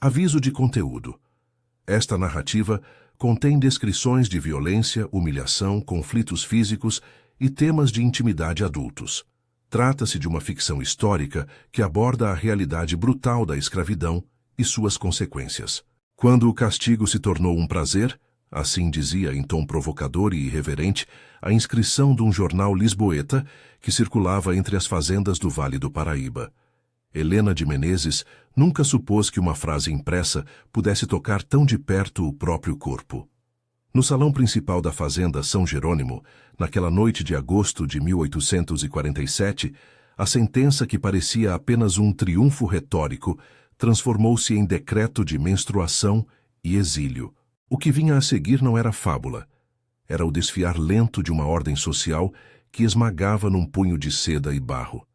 Aviso de conteúdo. Esta narrativa contém descrições de violência, humilhação, conflitos físicos e temas de intimidade adultos. Trata-se de uma ficção histórica que aborda a realidade brutal da escravidão e suas consequências. Quando o castigo se tornou um prazer, assim dizia em tom provocador e irreverente a inscrição de um jornal lisboeta que circulava entre as fazendas do Vale do Paraíba. Helena de Menezes nunca supôs que uma frase impressa pudesse tocar tão de perto o próprio corpo. No salão principal da fazenda São Jerônimo, naquela noite de agosto de 1847, a sentença que parecia apenas um triunfo retórico transformou-se em decreto de menstruação e exílio. O que vinha a seguir não era fábula. Era o desfiar lento de uma ordem social que esmagava num punho de seda e barro.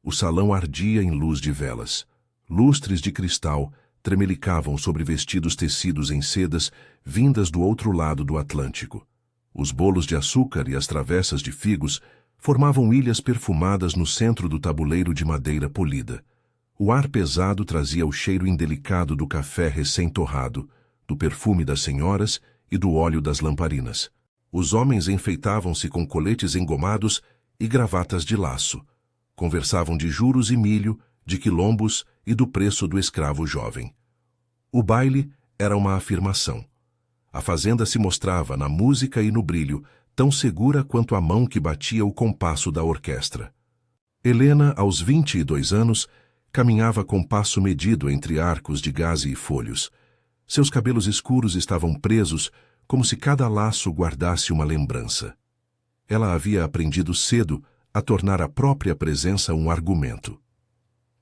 O salão ardia em luz de velas. Lustres de cristal tremelicavam sobre vestidos tecidos em sedas vindas do outro lado do Atlântico. Os bolos de açúcar e as travessas de figos formavam ilhas perfumadas no centro do tabuleiro de madeira polida. O ar pesado trazia o cheiro indelicado do café recém-torrado, do perfume das senhoras e do óleo das lamparinas. Os homens enfeitavam-se com coletes engomados e gravatas de laço. Conversavam de juros e milho, de quilombos e do preço do escravo jovem. O baile era uma afirmação. A fazenda se mostrava, na música e no brilho, tão segura quanto a mão que batia o compasso da orquestra. Helena, aos 22 anos, caminhava com passo medido entre arcos de gaze e folhos. Seus cabelos escuros estavam presos, como se cada laço guardasse uma lembrança. Ela havia aprendido cedo a tornar a própria presença um argumento.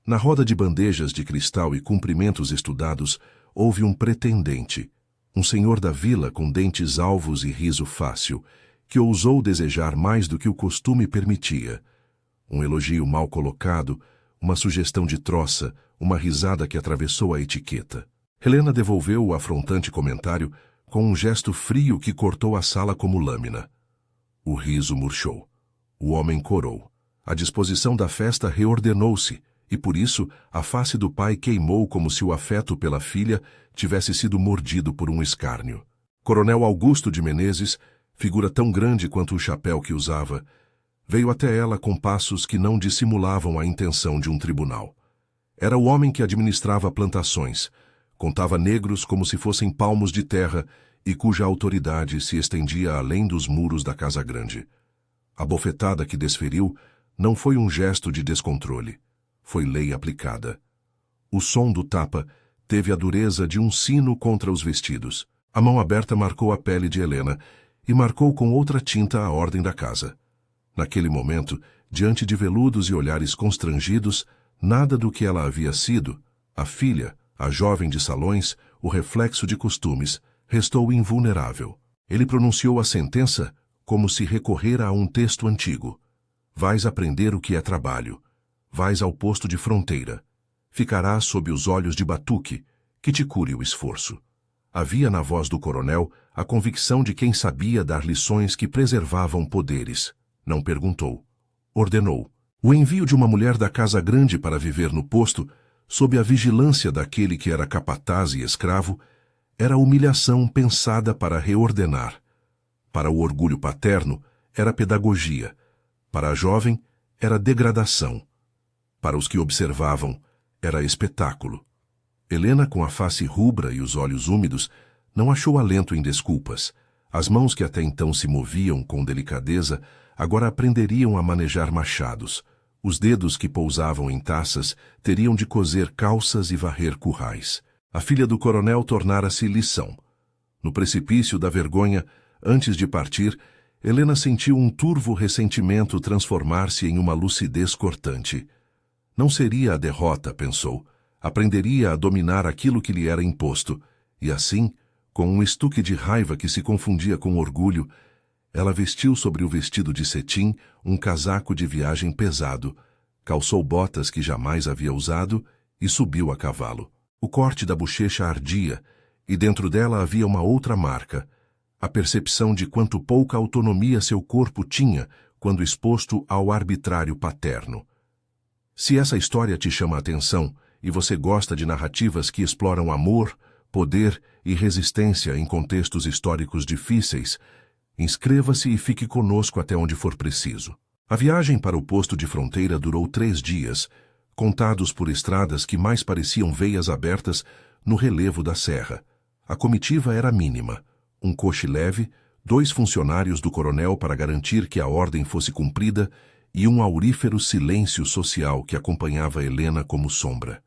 Na roda de bandejas de cristal e cumprimentos estudados, houve um pretendente, um senhor da vila com dentes alvos e riso fácil, que ousou desejar mais do que o costume permitia. Um elogio mal colocado, uma sugestão de troça, uma risada que atravessou a etiqueta. Helena devolveu o afrontante comentário com um gesto frio que cortou a sala como lâmina. O riso murchou. O homem corou. A disposição da festa reordenou-se, e por isso a face do pai queimou como se o afeto pela filha tivesse sido mordido por um escárnio. Coronel Augusto de Menezes, figura tão grande quanto o chapéu que usava, veio até ela com passos que não dissimulavam a intenção de um tribunal. Era o homem que administrava plantações, contava negros como se fossem palmos de terra e cuja autoridade se estendia além dos muros da Casa Grande. A bofetada que desferiu não foi um gesto de descontrole, foi lei aplicada. O som do tapa teve a dureza de um sino contra os vestidos. A mão aberta marcou a pele de Helena e marcou com outra tinta a ordem da casa. Naquele momento, diante de veludos e olhares constrangidos, nada do que ela havia sido, a filha, a jovem de salões, o reflexo de costumes, restou invulnerável. Ele pronunciou a sentença como se recorrera a um texto antigo. Vais aprender o que é trabalho. Vais ao posto de fronteira. Ficarás sob os olhos de batuque, que te cure o esforço. Havia na voz do coronel a convicção de quem sabia dar lições que preservavam poderes. Não perguntou. Ordenou. O envio de uma mulher da Casa Grande para viver no posto, sob a vigilância daquele que era capataz e escravo, era humilhação pensada para reordenar. Para o orgulho paterno, era pedagogia. Para a jovem, era degradação. Para os que observavam, era espetáculo. Helena, com a face rubra e os olhos úmidos, não achou alento em desculpas. As mãos que até então se moviam com delicadeza, agora aprenderiam a manejar machados. Os dedos que pousavam em taças teriam de coser calças e varrer currais. A filha do coronel tornara-se lição. No precipício da vergonha, antes de partir, Helena sentiu um turvo ressentimento transformar-se em uma lucidez cortante. Não seria a derrota, pensou. Aprenderia a dominar aquilo que lhe era imposto, e assim, com um estuque de raiva que se confundia com orgulho, ela vestiu sobre o vestido de cetim um casaco de viagem pesado, calçou botas que jamais havia usado e subiu a cavalo. O corte da bochecha ardia, e dentro dela havia uma outra marca, a percepção de quanto pouca autonomia seu corpo tinha quando exposto ao arbitrário paterno. Se essa história te chama a atenção e você gosta de narrativas que exploram amor, poder e resistência em contextos históricos difíceis, inscreva-se e fique conosco até onde for preciso. A viagem para o posto de fronteira durou 3 dias, contados por estradas que mais pareciam veias abertas no relevo da serra. A comitiva era mínima, um coche leve, 2 funcionários do coronel para garantir que a ordem fosse cumprida e um aurífero silêncio social que acompanhava Helena como sombra.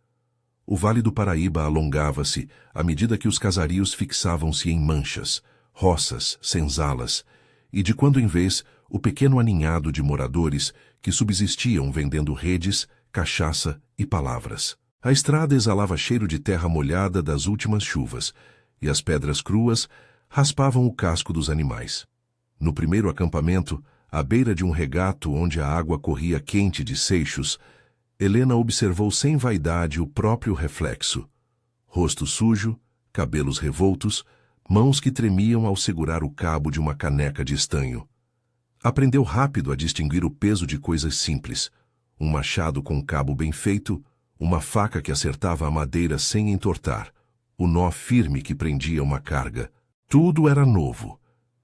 O Vale do Paraíba alongava-se à medida que os casarios fixavam-se em manchas, roças, senzalas, e de quando em vez o pequeno aninhado de moradores que subsistiam vendendo redes, cachaça e palavras. A estrada exalava cheiro de terra molhada das últimas chuvas, e as pedras cruas raspavam o casco dos animais. No primeiro acampamento, à beira de um regato onde a água corria quente de seixos, Helena observou sem vaidade o próprio reflexo. Rosto sujo, cabelos revoltos, mãos que tremiam ao segurar o cabo de uma caneca de estanho. Aprendeu rápido a distinguir o peso de coisas simples. Um machado com cabo bem feito, uma faca que acertava a madeira sem entortar, o nó firme que prendia uma carga. Tudo era novo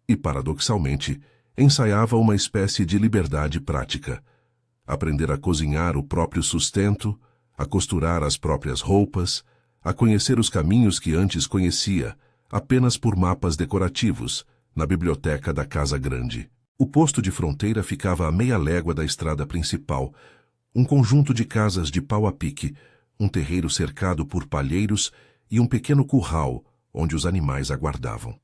e, paradoxalmente, ensaiava uma espécie de liberdade prática. Aprender a cozinhar o próprio sustento, a costurar as próprias roupas, a conhecer os caminhos que antes conhecia, apenas por mapas decorativos, na biblioteca da Casa Grande. O posto de fronteira ficava a meia légua da estrada principal, um conjunto de casas de pau a pique, um terreiro cercado por palheiros e um pequeno curral onde os animais aguardavam.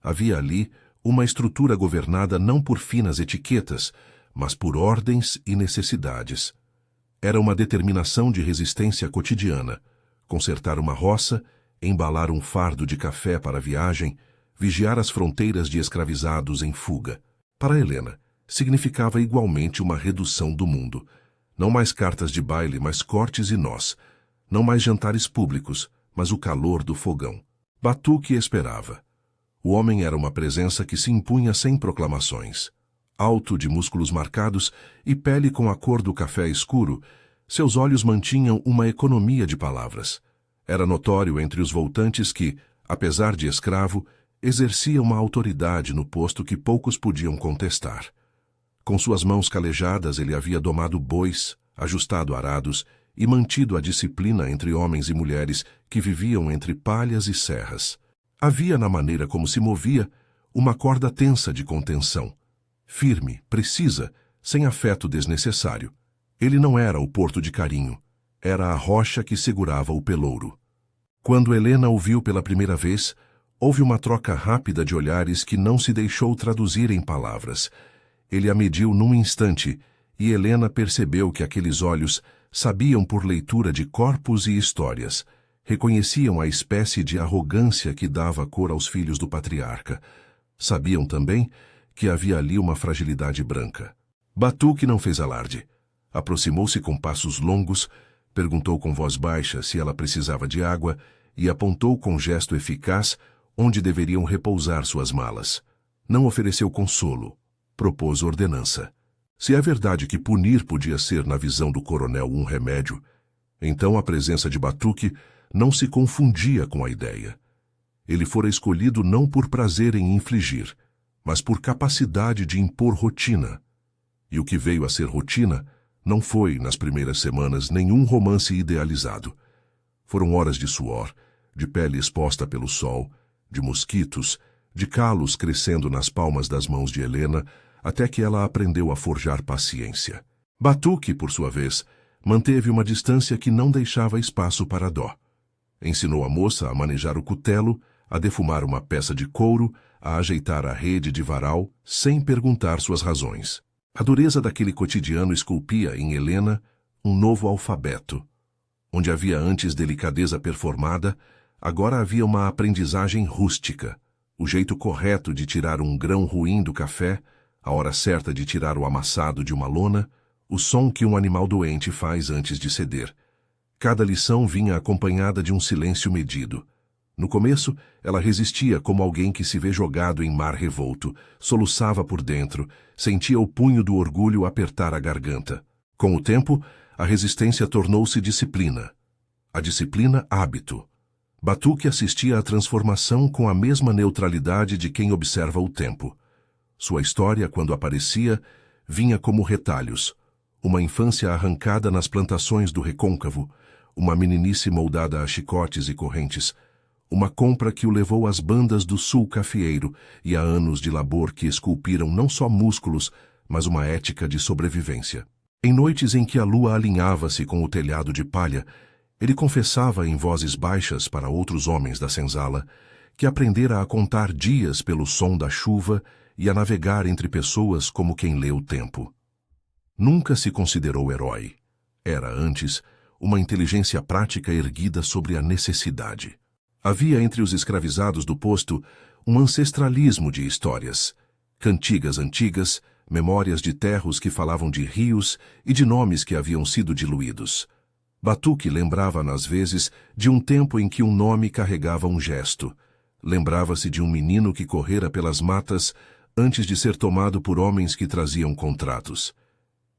Havia ali uma estrutura governada não por finas etiquetas, mas por ordens e necessidades. Era uma determinação de resistência cotidiana, consertar uma roça, embalar um fardo de café para a viagem, vigiar as fronteiras de escravizados em fuga. Para Helena, significava igualmente uma redução do mundo. Não mais cartas de baile, mas cortes e nós. Não mais jantares públicos, mas o calor do fogão. Batuque esperava. O homem era uma presença que se impunha sem proclamações. Alto, de músculos marcados e pele com a cor do café escuro, seus olhos mantinham uma economia de palavras. Era notório entre os voltantes que, apesar de escravo, exercia uma autoridade no posto que poucos podiam contestar. Com suas mãos calejadas ele havia domado bois, ajustado arados e mantido a disciplina entre homens e mulheres que viviam entre palhas e serras. Havia na maneira como se movia uma corda tensa de contenção, firme, precisa, sem afeto desnecessário. Ele não era o porto de carinho, era a rocha que segurava o pelouro. Quando Helena o viu pela primeira vez, houve uma troca rápida de olhares que não se deixou traduzir em palavras. Ele a mediu num instante, e Helena percebeu que aqueles olhos sabiam por leitura de corpos e histórias, reconheciam a espécie de arrogância que dava cor aos filhos do patriarca. Sabiam também que havia ali uma fragilidade branca. Batuque não fez alarde. Aproximou-se com passos longos, perguntou com voz baixa se ela precisava de água e apontou com gesto eficaz onde deveriam repousar suas malas. Não ofereceu consolo, propôs ordenança. Se é verdade que punir podia ser, na visão do coronel, um remédio, então a presença de Batuque não se confundia com a ideia. Ele fora escolhido não por prazer em infligir, mas por capacidade de impor rotina. E o que veio a ser rotina não foi, nas primeiras semanas, nenhum romance idealizado. Foram horas de suor, de pele exposta pelo sol, de mosquitos, de calos crescendo nas palmas das mãos de Helena, até que ela aprendeu a forjar paciência. Batuque, por sua vez, manteve uma distância que não deixava espaço para dó. Ensinou a moça a manejar o cutelo, a defumar uma peça de couro, a ajeitar a rede de varal, sem perguntar suas razões. A dureza daquele cotidiano esculpia em Helena um novo alfabeto. Onde havia antes delicadeza performada, agora havia uma aprendizagem rústica, o jeito correto de tirar um grão ruim do café, a hora certa de tirar o amassado de uma lona, o som que um animal doente faz antes de ceder. Cada lição vinha acompanhada de um silêncio medido. No começo, ela resistia como alguém que se vê jogado em mar revolto, soluçava por dentro, sentia o punho do orgulho apertar a garganta. Com o tempo, a resistência tornou-se disciplina. A disciplina hábito. Batuque assistia à transformação com a mesma neutralidade de quem observa o tempo. Sua história, quando aparecia, vinha como retalhos. Uma infância arrancada nas plantações do Recôncavo, uma meninice moldada a chicotes e correntes, uma compra que o levou às bandas do sul cafeeiro e a anos de labor que esculpiram não só músculos, mas uma ética de sobrevivência. Em noites em que a lua alinhava-se com o telhado de palha, ele confessava em vozes baixas para outros homens da senzala que aprendera a contar dias pelo som da chuva e a navegar entre pessoas como quem lê o tempo. Nunca se considerou herói. Era, antes, uma inteligência prática erguida sobre a necessidade. Havia entre os escravizados do posto um ancestralismo de histórias, cantigas antigas, memórias de terros que falavam de rios e de nomes que haviam sido diluídos. Batuque lembrava, às vezes, de um tempo em que um nome carregava um gesto. Lembrava-se de um menino que correra pelas matas antes de ser tomado por homens que traziam contratos.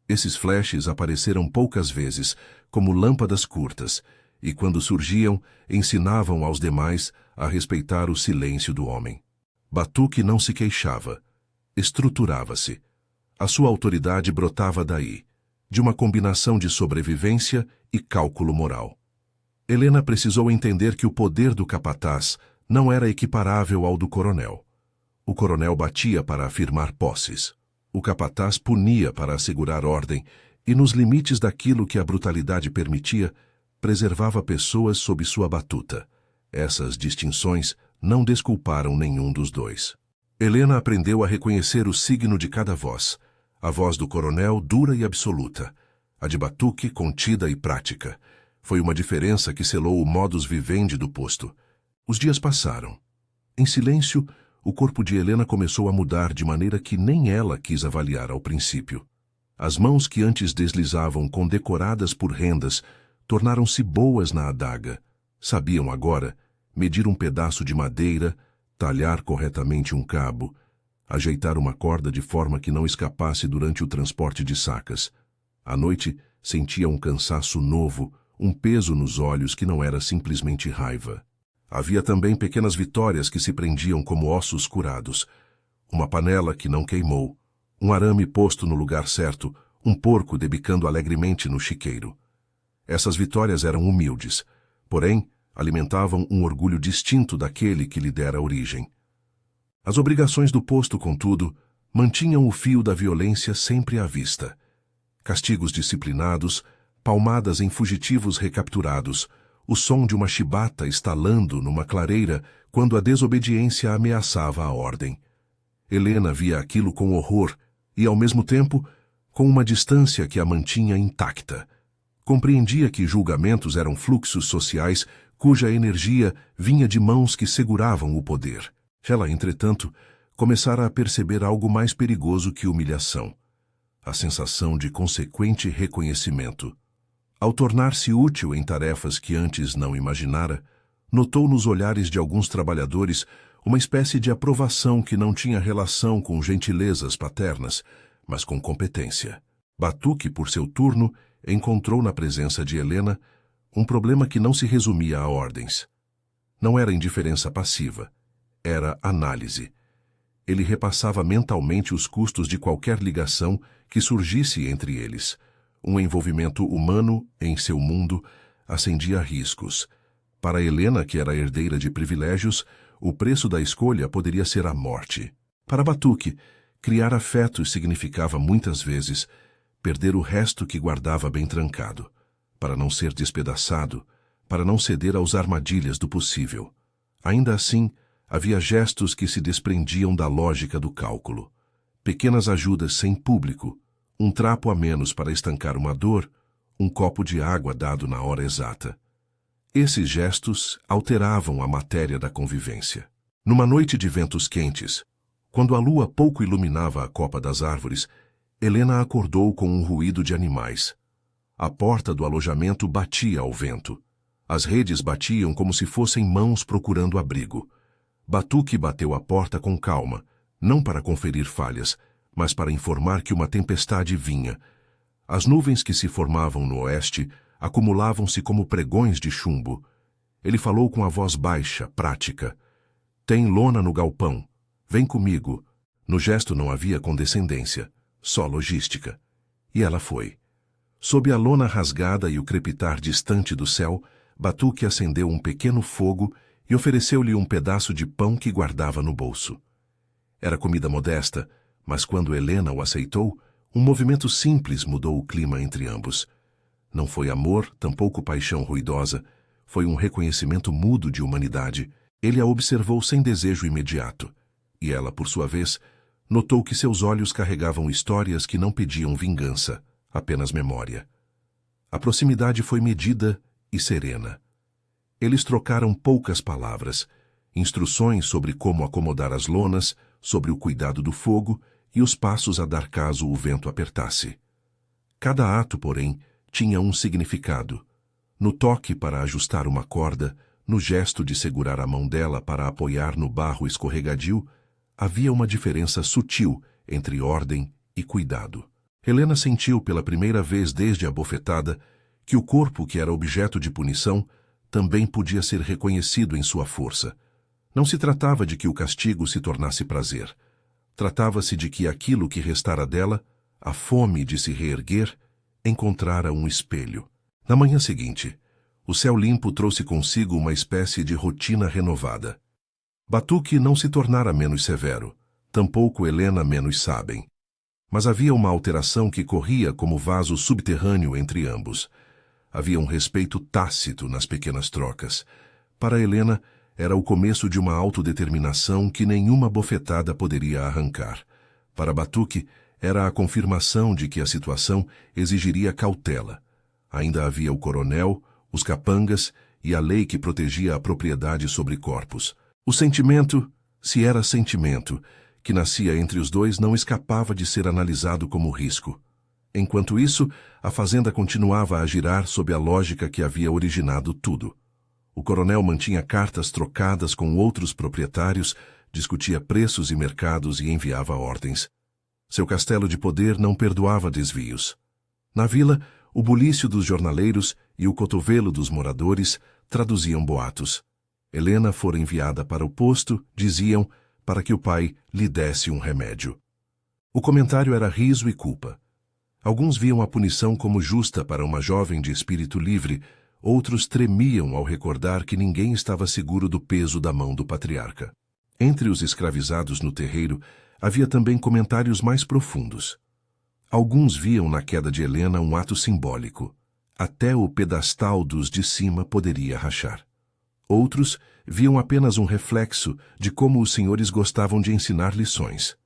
Esses flashes apareceram poucas vezes, como lâmpadas curtas, e quando surgiam, ensinavam aos demais a respeitar o silêncio do homem. Batuque não se queixava. Estruturava-se. A sua autoridade brotava daí, de uma combinação de sobrevivência e cálculo moral. Helena precisou entender que o poder do capataz não era equiparável ao do coronel. O coronel batia para afirmar posses. O capataz punia para assegurar ordem e, nos limites daquilo que a brutalidade permitia, preservava pessoas sob sua batuta. Essas distinções não desculparam nenhum dos dois. Helena aprendeu a reconhecer o signo de cada voz. A voz do coronel dura e absoluta. A de Batuque contida e prática. Foi uma diferença que selou o modus vivendi do posto. Os dias passaram. Em silêncio, o corpo de Helena começou a mudar de maneira que nem ela quis avaliar ao princípio. As mãos que antes deslizavam condecoradas por rendas tornaram-se boas na adaga. Sabiam agora medir um pedaço de madeira, talhar corretamente um cabo, ajeitar uma corda de forma que não escapasse durante o transporte de sacas. À noite, sentia um cansaço novo, um peso nos olhos que não era simplesmente raiva. Havia também pequenas vitórias que se prendiam como ossos curados. Uma panela que não queimou, um arame posto no lugar certo, um porco debicando alegremente no chiqueiro. Essas vitórias eram humildes, porém, alimentavam um orgulho distinto daquele que lhe dera origem. As obrigações do posto, contudo, mantinham o fio da violência sempre à vista. Castigos disciplinados, palmadas em fugitivos recapturados, o som de uma chibata estalando numa clareira quando a desobediência ameaçava a ordem. Helena via aquilo com horror e, ao mesmo tempo, com uma distância que a mantinha intacta. Compreendia que julgamentos eram fluxos sociais cuja energia vinha de mãos que seguravam o poder. Ela, entretanto, começara a perceber algo mais perigoso que humilhação: a sensação de consequente reconhecimento. Ao tornar-se útil em tarefas que antes não imaginara, notou nos olhares de alguns trabalhadores uma espécie de aprovação que não tinha relação com gentilezas paternas, mas com competência. Batuque, por seu turno, encontrou na presença de Helena um problema que não se resumia a ordens. Não era indiferença passiva, era análise. Ele repassava mentalmente os custos de qualquer ligação que surgisse entre eles. Um envolvimento humano em seu mundo acendia riscos. Para Helena, que era herdeira de privilégios, o preço da escolha poderia ser a morte. Para Batuque, criar afetos significava muitas vezes perder o resto que guardava bem trancado, para não ser despedaçado, para não ceder às armadilhas do possível. Ainda assim, havia gestos que se desprendiam da lógica do cálculo. Pequenas ajudas sem público, um trapo a menos para estancar uma dor, um copo de água dado na hora exata. Esses gestos alteravam a matéria da convivência. Numa noite de ventos quentes, quando a lua pouco iluminava a copa das árvores, Helena acordou com um ruído de animais. A porta do alojamento batia ao vento. As redes batiam como se fossem mãos procurando abrigo. Batuque bateu a porta com calma, não para conferir falhas, mas para informar que uma tempestade vinha. As nuvens que se formavam no oeste acumulavam-se como pregões de chumbo. Ele falou com a voz baixa, prática. Tem lona no galpão. Vem comigo. No gesto não havia condescendência, só logística. E ela foi. Sob a lona rasgada e o crepitar distante do céu, Batuque acendeu um pequeno fogo e ofereceu-lhe um pedaço de pão que guardava no bolso. Era comida modesta, mas quando Helena o aceitou, um movimento simples mudou o clima entre ambos. Não foi amor, tampouco paixão ruidosa, foi um reconhecimento mudo de humanidade. Ele a observou sem desejo imediato, e ela, por sua vez, notou que seus olhos carregavam histórias que não pediam vingança, apenas memória. A proximidade foi medida e serena. Eles trocaram poucas palavras, instruções sobre como acomodar as lonas, sobre o cuidado do fogo e os passos a dar caso o vento apertasse. Cada ato, porém, tinha um significado. No toque para ajustar uma corda, no gesto de segurar a mão dela para apoiar no barro escorregadio, havia uma diferença sutil entre ordem e cuidado. Helena sentiu pela primeira vez desde a bofetada que o corpo que era objeto de punição também podia ser reconhecido em sua força. Não se tratava de que o castigo se tornasse prazer. Tratava-se de que aquilo que restara dela, a fome de se reerguer, encontrara um espelho. Na manhã seguinte, o céu limpo trouxe consigo uma espécie de rotina renovada. Batuque não se tornara menos severo, tampouco Helena menos sábia. Mas havia uma alteração que corria como vaso subterrâneo entre ambos. Havia um respeito tácito nas pequenas trocas. Para Helena, era o começo de uma autodeterminação que nenhuma bofetada poderia arrancar. Para Batuque, era a confirmação de que a situação exigiria cautela. Ainda havia o coronel, os capangas e a lei que protegia a propriedade sobre corpos. O sentimento, se era sentimento, que nascia entre os dois não escapava de ser analisado como risco. Enquanto isso, a fazenda continuava a girar sob a lógica que havia originado tudo. O coronel mantinha cartas trocadas com outros proprietários, discutia preços e mercados e enviava ordens. Seu castelo de poder não perdoava desvios. Na vila, o bulício dos jornaleiros e o cotovelo dos moradores traduziam boatos. Helena fora enviada para o posto, diziam, para que o pai lhe desse um remédio. O comentário era riso e culpa. Alguns viam a punição como justa para uma jovem de espírito livre, outros tremiam ao recordar que ninguém estava seguro do peso da mão do patriarca. Entre os escravizados no terreiro, havia também comentários mais profundos. Alguns viam na queda de Helena um ato simbólico. Até o pedestal dos de cima poderia rachar. Outros viam apenas um reflexo de como os senhores gostavam de ensinar lições.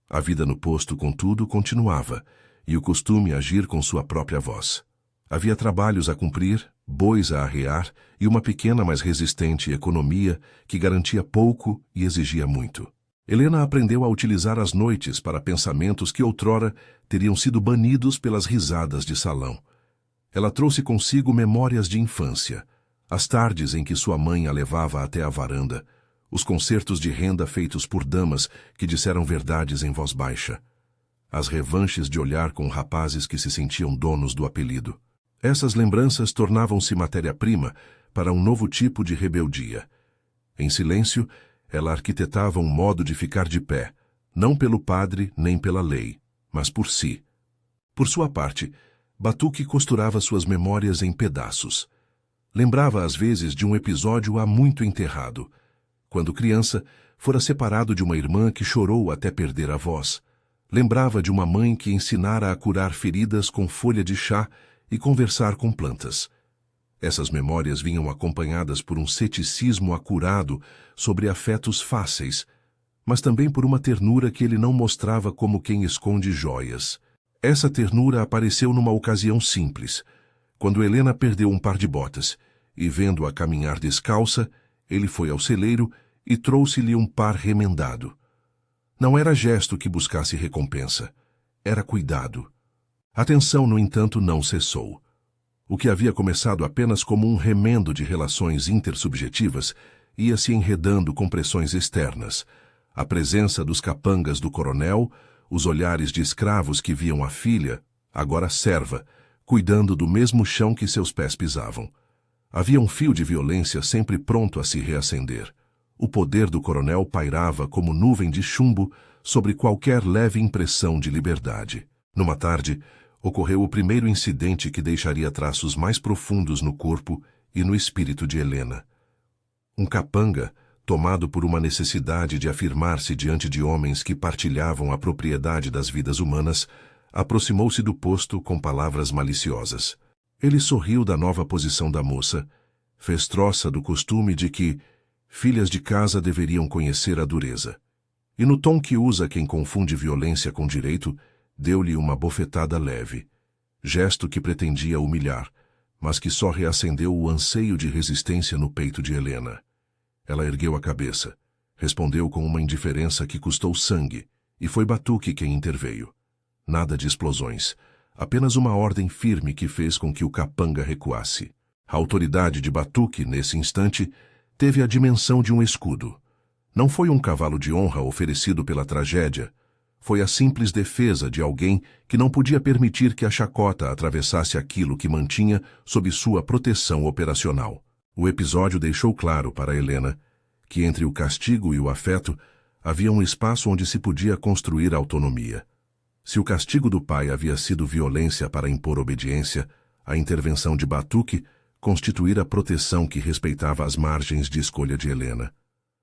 A vida no posto, contudo, continuava, e o costume agir com sua própria voz. Havia trabalhos a cumprir, bois a arrear e uma pequena, mas resistente economia que garantia pouco e exigia muito. Helena aprendeu a utilizar as noites para pensamentos que outrora teriam sido banidos pelas risadas de salão. Ela trouxe consigo memórias de infância, as tardes em que sua mãe a levava até a varanda, os concertos de renda feitos por damas que disseram verdades em voz baixa, as revanches de olhar com rapazes que se sentiam donos do apelido. Essas lembranças tornavam-se matéria-prima para um novo tipo de rebeldia. Em silêncio, ela arquitetava um modo de ficar de pé, não pelo padre nem pela lei, mas por si. Por sua parte, Batuque costurava suas memórias em pedaços. Lembrava às vezes de um episódio há muito enterrado. Quando criança, fora separado de uma irmã que chorou até perder a voz. Lembrava de uma mãe que ensinara a curar feridas com folha de chá e conversar com plantas. Essas memórias vinham acompanhadas por um ceticismo acurado sobre afetos fáceis, mas também por uma ternura que ele não mostrava como quem esconde joias. Essa ternura apareceu numa ocasião simples, quando Helena perdeu um par de botas, e vendo-a caminhar descalça, ele foi ao celeiro e trouxe-lhe um par remendado. Não era gesto que buscasse recompensa, era cuidado. A tensão, no entanto, não cessou. O que havia começado apenas como um remendo de relações intersubjetivas ia se enredando com pressões externas. A presença dos capangas do coronel, os olhares de escravos que viam a filha, agora serva, cuidando do mesmo chão que seus pés pisavam. Havia um fio de violência sempre pronto a se reacender. O poder do coronel pairava como nuvem de chumbo sobre qualquer leve impressão de liberdade. Numa tarde, ocorreu o primeiro incidente que deixaria traços mais profundos no corpo e no espírito de Helena. Um capanga, tomado por uma necessidade de afirmar-se diante de homens que partilhavam a propriedade das vidas humanas, aproximou-se do posto com palavras maliciosas. Ele sorriu da nova posição da moça, fez troça do costume de que filhas de casa deveriam conhecer a dureza. E no tom que usa quem confunde violência com direito, deu-lhe uma bofetada leve, gesto que pretendia humilhar, mas que só reacendeu o anseio de resistência no peito de Helena. Ela ergueu a cabeça, respondeu com uma indiferença que custou sangue, e foi Batuque quem interveio. Nada de explosões, apenas uma ordem firme que fez com que o capanga recuasse. A autoridade de Batuque, nesse instante, teve a dimensão de um escudo. Não foi um cavalo de honra oferecido pela tragédia, foi a simples defesa de alguém que não podia permitir que a chacota atravessasse aquilo que mantinha sob sua proteção operacional. O episódio deixou claro para Helena que entre o castigo e o afeto havia um espaço onde se podia construir autonomia. Se o castigo do pai havia sido violência para impor obediência, a intervenção de Batuque constituíra a proteção que respeitava as margens de escolha de Helena.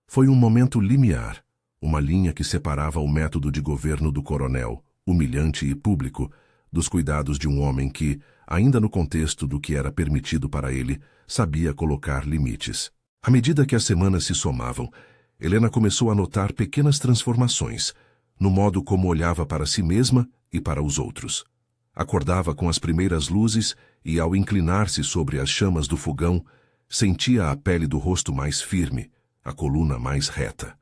Foi um momento limiar, uma linha que separava o método de governo do coronel, humilhante e público, dos cuidados de um homem que, ainda no contexto do que era permitido para ele, sabia colocar limites. À medida que as semanas se somavam, Helena começou a notar pequenas transformações, no modo como olhava para si mesma e para os outros. Acordava com as primeiras luzes e, ao inclinar-se sobre as chamas do fogão, sentia a pele do rosto mais firme, a coluna mais reta.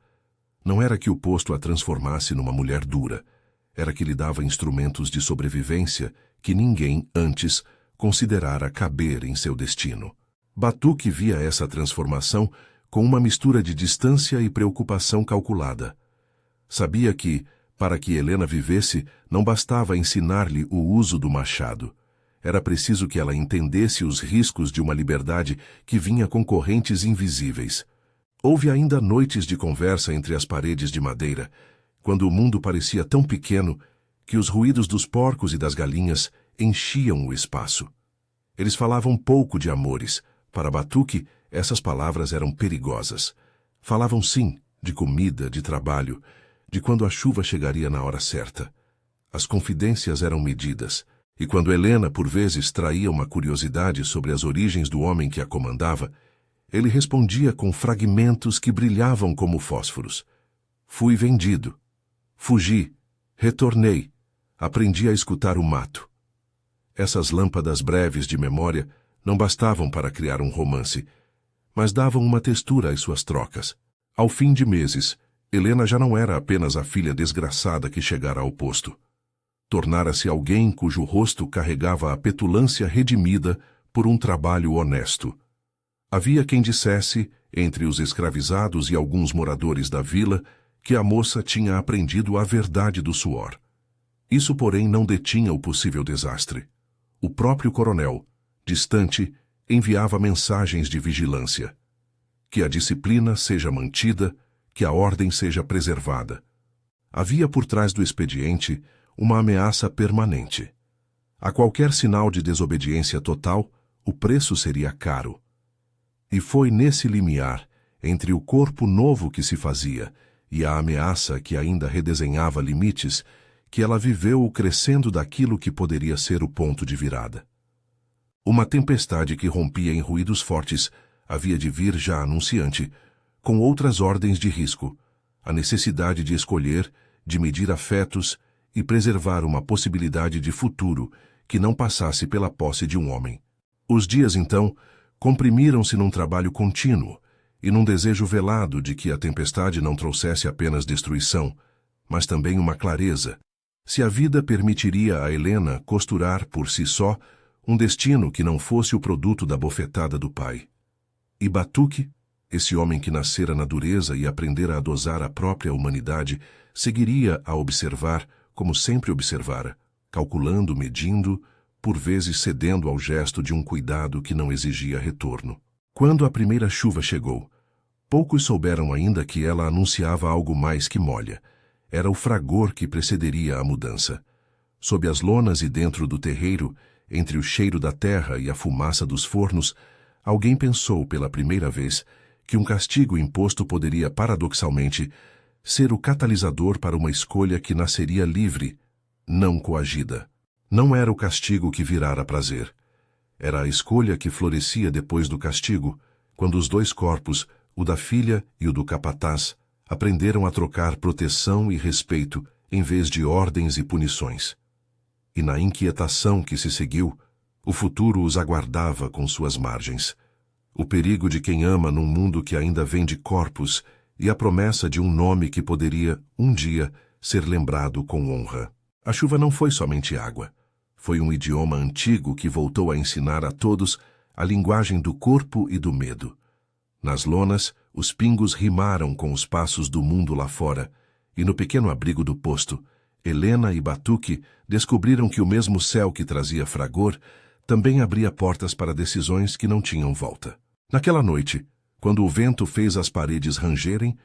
Não era que o posto a transformasse numa mulher dura, era que lhe dava instrumentos de sobrevivência que ninguém, antes, considerara caber em seu destino. Batuque via essa transformação com uma mistura de distância e preocupação calculada. Sabia que, para que Helena vivesse, não bastava ensinar-lhe o uso do machado. Era preciso que ela entendesse os riscos de uma liberdade que vinha com correntes invisíveis. Houve ainda noites de conversa entre as paredes de madeira, quando o mundo parecia tão pequeno que os ruídos dos porcos e das galinhas enchiam o espaço. Eles falavam pouco de amores. Para Batuque, essas palavras eram perigosas. Falavam sim, de comida, de trabalho, de quando a chuva chegaria na hora certa. As confidências eram medidas, e quando Helena por vezes traía uma curiosidade sobre as origens do homem que a comandava, ele respondia com fragmentos que brilhavam como fósforos. Fui vendido. Fugi. Retornei. Aprendi a escutar o mato. Essas lâmpadas breves de memória não bastavam para criar um romance, mas davam uma textura às suas trocas. Ao fim de meses, Helena já não era apenas a filha desgraçada que chegara ao posto. Tornara-se alguém cujo rosto carregava a petulância redimida por um trabalho honesto. Havia quem dissesse, entre os escravizados e alguns moradores da vila, que a moça tinha aprendido a verdade do suor. Isso, porém, não detinha o possível desastre. O próprio coronel, distante, enviava mensagens de vigilância. Que a disciplina seja mantida, que a ordem seja preservada. Havia por trás do expediente uma ameaça permanente. A qualquer sinal de desobediência total, o preço seria caro. E foi nesse limiar, entre o corpo novo que se fazia e a ameaça que ainda redesenhava limites, que ela viveu o crescendo daquilo que poderia ser o ponto de virada. Uma tempestade que rompia em ruídos fortes havia de vir já anunciante, com outras ordens de risco, a necessidade de escolher, de medir afetos e preservar uma possibilidade de futuro que não passasse pela posse de um homem. Os dias, então, comprimiram-se num trabalho contínuo e num desejo velado de que a tempestade não trouxesse apenas destruição, mas também uma clareza, se a vida permitiria a Helena costurar por si só um destino que não fosse o produto da bofetada do pai. E Batuque, esse homem que nascera na dureza e aprendera a dosar a própria humanidade, seguiria a observar, como sempre observara, calculando, medindo, por vezes cedendo ao gesto de um cuidado que não exigia retorno. Quando a primeira chuva chegou, poucos souberam ainda que ela anunciava algo mais que molha. Era o fragor que precederia a mudança. Sob as lonas e dentro do terreiro, entre o cheiro da terra e a fumaça dos fornos, alguém pensou pela primeira vez que um castigo imposto poderia, paradoxalmente, ser o catalisador para uma escolha que nasceria livre, não coagida. Não era o castigo que virara prazer. Era a escolha que florescia depois do castigo, quando os dois corpos, o da filha e o do capataz, aprenderam a trocar proteção e respeito em vez de ordens e punições. E na inquietação que se seguiu, o futuro os aguardava com suas margens. O perigo de quem ama num mundo que ainda vende corpos e a promessa de um nome que poderia, um dia, ser lembrado com honra. A chuva não foi somente água. Foi um idioma antigo que voltou a ensinar a todos a linguagem do corpo e do medo. Nas lonas, os pingos rimaram com os passos do mundo lá fora, e no pequeno abrigo do posto, Helena e Batuque descobriram que o mesmo céu que trazia fragor também abria portas para decisões que não tinham volta. Naquela noite, quando o vento fez as paredes rangerem,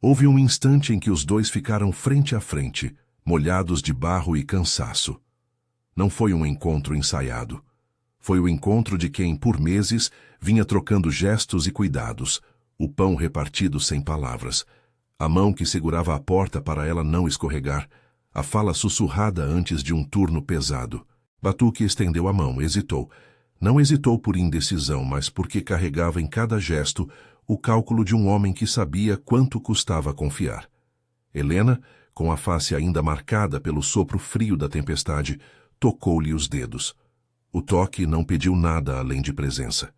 houve um instante em que os dois ficaram frente a frente, molhados de barro e cansaço. Não foi um encontro ensaiado. Foi o encontro de quem, por meses, vinha trocando gestos e cuidados, o pão repartido sem palavras, a mão que segurava a porta para ela não escorregar, a fala sussurrada antes de um turno pesado. Batuque estendeu a mão, hesitou. Não hesitou por indecisão, mas porque carregava em cada gesto o cálculo de um homem que sabia quanto custava confiar. Helena, com a face ainda marcada pelo sopro frio da tempestade, tocou-lhe os dedos. O toque não pediu nada além de presença.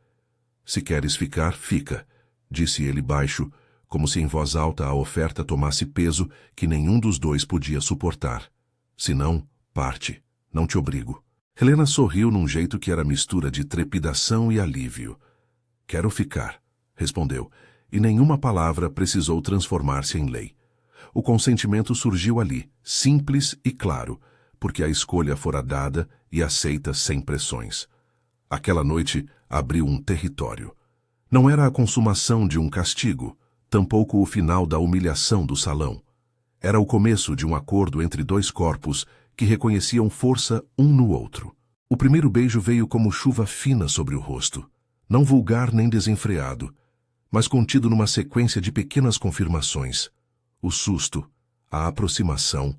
Se queres ficar, fica, disse ele baixo, como se em voz alta a oferta tomasse peso que nenhum dos dois podia suportar. Se não, parte. Não te obrigo. Helena sorriu num jeito que era mistura de trepidação e alívio. Quero ficar, respondeu, e nenhuma palavra precisou transformar-se em lei. O consentimento surgiu ali, simples e claro, porque a escolha fora dada e aceita sem pressões. Aquela noite abriu um território. Não era a consumação de um castigo, tampouco o final da humilhação do salão. Era o começo de um acordo entre dois corpos que reconheciam força um no outro. O primeiro beijo veio como chuva fina sobre o rosto, não vulgar nem desenfreado, mas contido numa sequência de pequenas confirmações. O susto, a aproximação,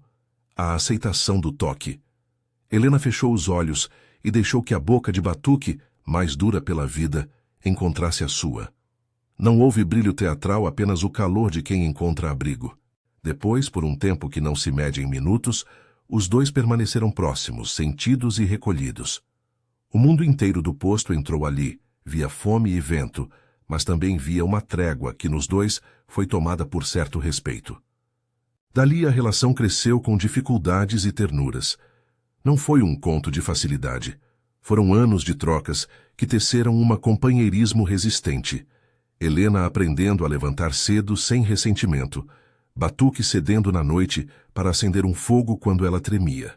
a aceitação do toque. Helena fechou os olhos e deixou que a boca de Batuque, mais dura pela vida, encontrasse a sua. Não houve brilho teatral, apenas o calor de quem encontra abrigo. Depois, por um tempo que não se mede em minutos, os dois permaneceram próximos, sentidos e recolhidos. O mundo inteiro do posto entrou ali, via fome e vento, mas também via uma trégua que nos dois foi tomada por certo respeito. Dali a relação cresceu com dificuldades e ternuras. Não foi um conto de facilidade. Foram anos de trocas que teceram uma companheirismo resistente. Helena aprendendo a levantar cedo sem ressentimento, Batuque cedendo na noite para acender um fogo quando ela tremia.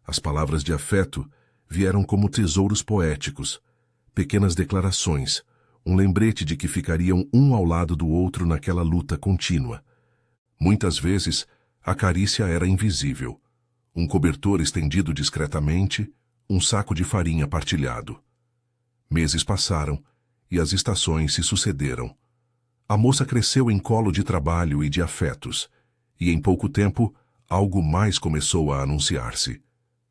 As palavras de afeto vieram como tesouros poéticos, pequenas declarações, um lembrete de que ficariam um ao lado do outro naquela luta contínua. Muitas vezes, a carícia era invisível. Um cobertor estendido discretamente, um saco de farinha partilhado. Meses passaram e as estações se sucederam. A moça cresceu em colo de trabalho e de afetos, e em pouco tempo, algo mais começou a anunciar-se.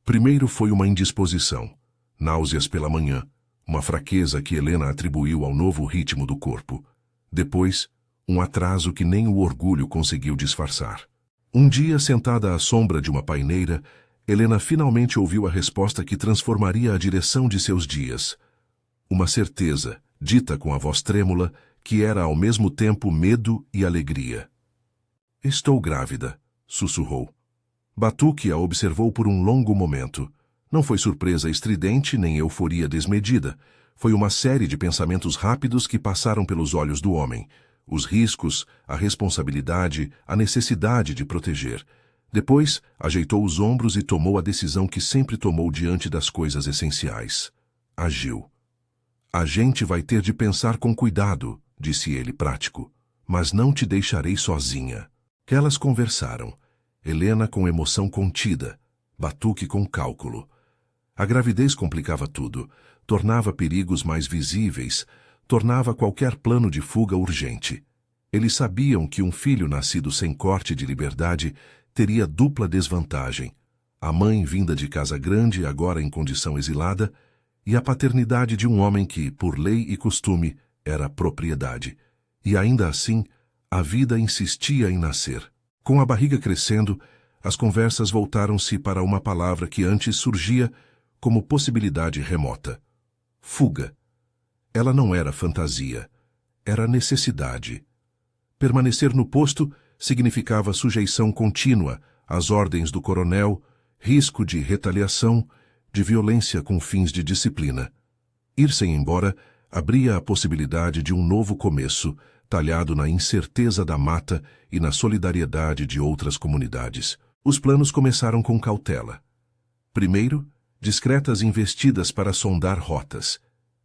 Primeiro foi uma indisposição, náuseas pela manhã, uma fraqueza que Helena atribuiu ao novo ritmo do corpo. Depois, um atraso que nem o orgulho conseguiu disfarçar. Um dia, sentada à sombra de uma paineira, Helena finalmente ouviu a resposta que transformaria a direção de seus dias. Uma certeza, dita com a voz trêmula, que era ao mesmo tempo medo e alegria. Estou grávida, sussurrou. Batuque a observou por um longo momento. Não foi surpresa estridente nem euforia desmedida. Foi uma série de pensamentos rápidos que passaram pelos olhos do homem. Os riscos, a responsabilidade, a necessidade de proteger. Depois, ajeitou os ombros e tomou a decisão que sempre tomou diante das coisas essenciais. Agiu. A gente vai ter de pensar com cuidado, disse ele prático, mas não te deixarei sozinha. Elas conversaram. Helena com emoção contida, Batuque com cálculo. A gravidez complicava tudo, tornava perigos mais visíveis, tornava qualquer plano de fuga urgente. Eles sabiam que um filho nascido sem corte de liberdade teria dupla desvantagem. A mãe vinda de casa grande, agora em condição exilada, e a paternidade de um homem que, por lei e costume, era propriedade. E ainda assim, a vida insistia em nascer. Com a barriga crescendo, as conversas voltaram-se para uma palavra que antes surgia como possibilidade remota. Fuga. Ela não era fantasia, era necessidade. Permanecer no posto significava sujeição contínua às ordens do coronel, risco de retaliação, de violência com fins de disciplina. Ir-se embora abria a possibilidade de um novo começo, talhado na incerteza da mata e na solidariedade de outras comunidades. Os planos começaram com cautela. Primeiro, discretas investidas para sondar rotas,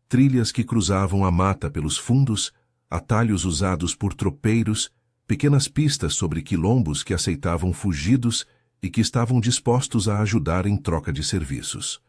trilhas que cruzavam a mata pelos fundos, atalhos usados por tropeiros, pequenas pistas sobre quilombos que aceitavam fugidos e que estavam dispostos a ajudar em troca de serviços.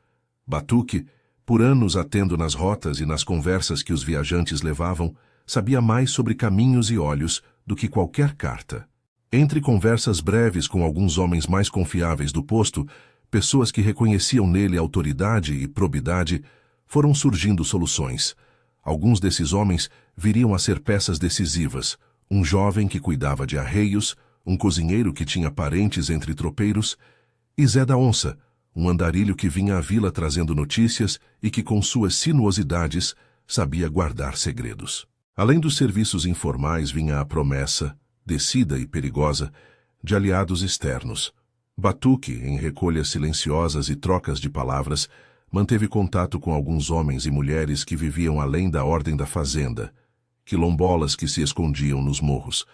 Batuque, por anos atendo nas rotas e nas conversas que os viajantes levavam, sabia mais sobre caminhos e olhos do que qualquer carta. Entre conversas breves com alguns homens mais confiáveis do posto, pessoas que reconheciam nele autoridade e probidade, foram surgindo soluções. Alguns desses homens viriam a ser peças decisivas, um jovem que cuidava de arreios, um cozinheiro que tinha parentes entre tropeiros, e Zé da Onça, um andarilho que vinha à vila trazendo notícias e que, com suas sinuosidades, sabia guardar segredos. Além dos serviços informais vinha a promessa, descida e perigosa, de aliados externos. Batuque, em recolhas silenciosas e trocas de palavras, manteve contato com alguns homens e mulheres que viviam além da ordem da fazenda, quilombolas que se escondiam nos morros,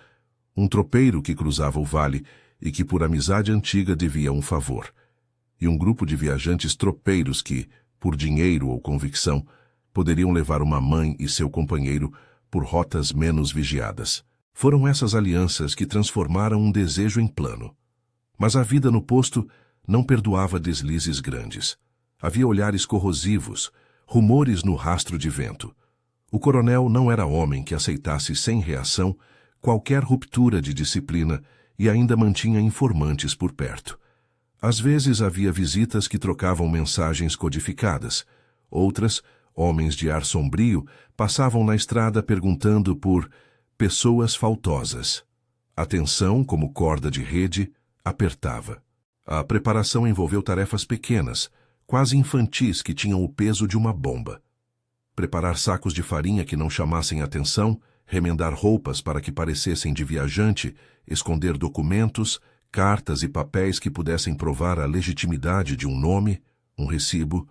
um tropeiro que cruzava o vale e que por amizade antiga devia um favor, e um grupo de viajantes tropeiros que, por dinheiro ou convicção, poderiam levar uma mãe e seu companheiro por rotas menos vigiadas. Foram essas alianças que transformaram um desejo em plano. Mas a vida no posto não perdoava deslizes grandes. Havia olhares corrosivos, rumores no rastro de vento. O coronel não era homem que aceitasse sem reação qualquer ruptura de disciplina e ainda mantinha informantes por perto. Às vezes havia visitas que trocavam mensagens codificadas. Outras, homens de ar sombrio, passavam na estrada perguntando por pessoas faltosas. A tensão, como corda de rede, apertava. A preparação envolveu tarefas pequenas, quase infantis que tinham o peso de uma bomba. Preparar sacos de farinha que não chamassem atenção, remendar roupas para que parecessem de viajante, esconder documentos, cartas e papéis que pudessem provar a legitimidade de um nome, um recibo,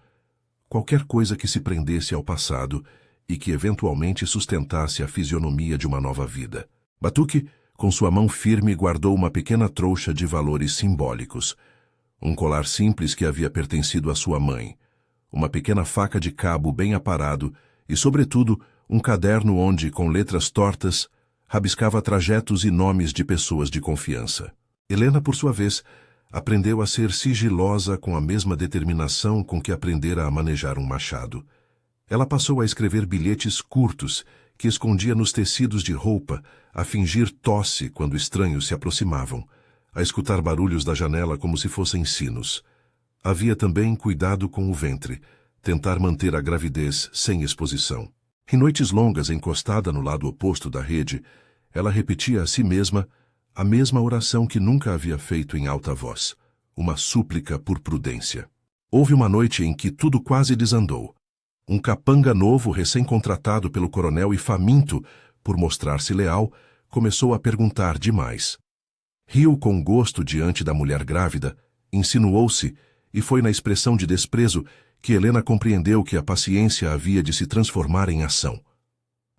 qualquer coisa que se prendesse ao passado e que eventualmente sustentasse a fisionomia de uma nova vida. Batuque, com sua mão firme, guardou uma pequena trouxa de valores simbólicos. Um colar simples que havia pertencido à sua mãe, uma pequena faca de cabo bem aparado e, sobretudo, um caderno onde, com letras tortas, rabiscava trajetos e nomes de pessoas de confiança. Helena, por sua vez, aprendeu a ser sigilosa com a mesma determinação com que aprendera a manejar um machado. Ela passou a escrever bilhetes curtos que escondia nos tecidos de roupa, a fingir tosse quando estranhos se aproximavam, a escutar barulhos da janela como se fossem sinos. Havia também cuidado com o ventre, tentar manter a gravidez sem exposição. Em noites longas, encostada no lado oposto da rede, ela repetia a si mesma a mesma oração que nunca havia feito em alta voz, uma súplica por prudência. Houve uma noite em que tudo quase desandou. Um capanga novo, recém-contratado pelo coronel e faminto por mostrar-se leal, começou a perguntar demais. Riu com gosto diante da mulher grávida, insinuou-se, e foi na expressão de desprezo que Helena compreendeu que a paciência havia de se transformar em ação.